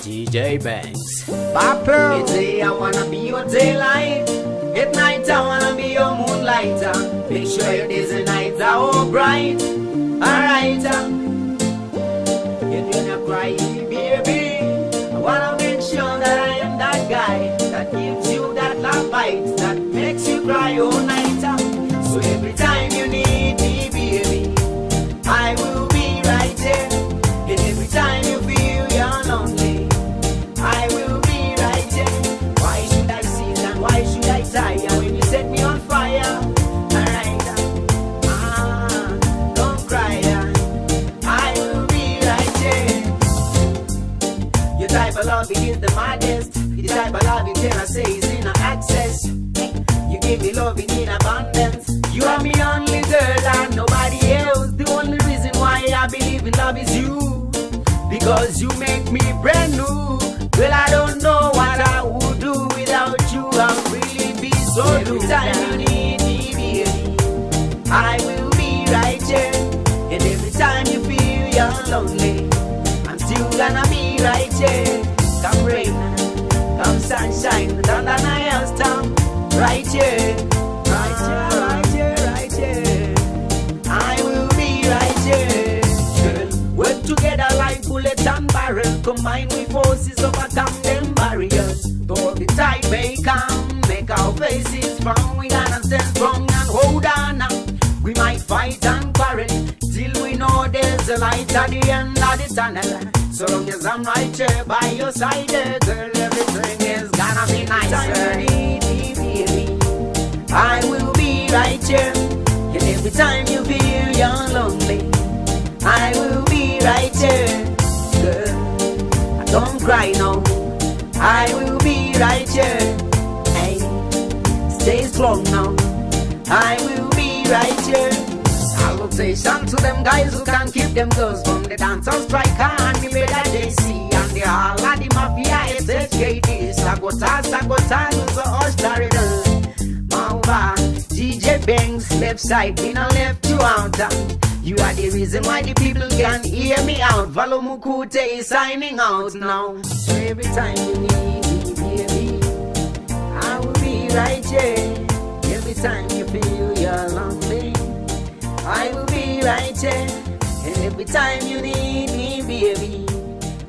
DJ Banks. Papa. It's day I wanna be your daylight. At night I wanna be your moonlight. Make sure your days and nights are all bright. Alright. You're gonna cry, baby. I wanna make sure that I am that guy that gives you that love bite that makes you cry all night. So every time you need me, baby, I will be right there. And every time you feel you're lonely, I will be right there. Why should I sit and why should I tire when you set me on fire? Alright, don't cry, I will be right there. Your type of love is the maddest. The type of love you tell I say is in access. You give me love in abundance. You are me only girl and nobody else. The only reason why I believe in love is you, because you make me brand new. Well, I don't know what I would do without you. I'll really be so blue. Every time you need me, baby, I will be right here. And every time you feel you're lonely, I'm still gonna be right here. Come rain, come sunshine, thunder and hailstorm, right here, right here, right here, right here. I will be right here. Girl, work together like bullet and barrel. Combine with forces, overcome them barriers. Though the tide may come, make our faces strong. We gotta stand strong and hold on. We might fight and quarrel till we know there's a light at the end of the tunnel. So long as I'm right here by your side, girl, everything is gonna be nicer. I will be right here. And every time you feel you're lonely, I will be right here. Girl, don't cry no, I will be right here. Hey, stay strong now, I will be right here. Salutation to them guys who can keep them girls from the dancehall striker and the better JC and the all of the mafia SHKD. Sagota, who's the Australian. Mamba, DJ Banks, left side, we not left you out. You are the reason why the people can hear me out. Valo Mukute is signing out now. So every time you need me, baby, I will be right here. Every time you feel you're lonely, I will be right here. And every time you need me, baby,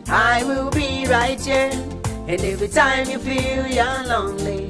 I will be right here. And every time you feel you're lonely,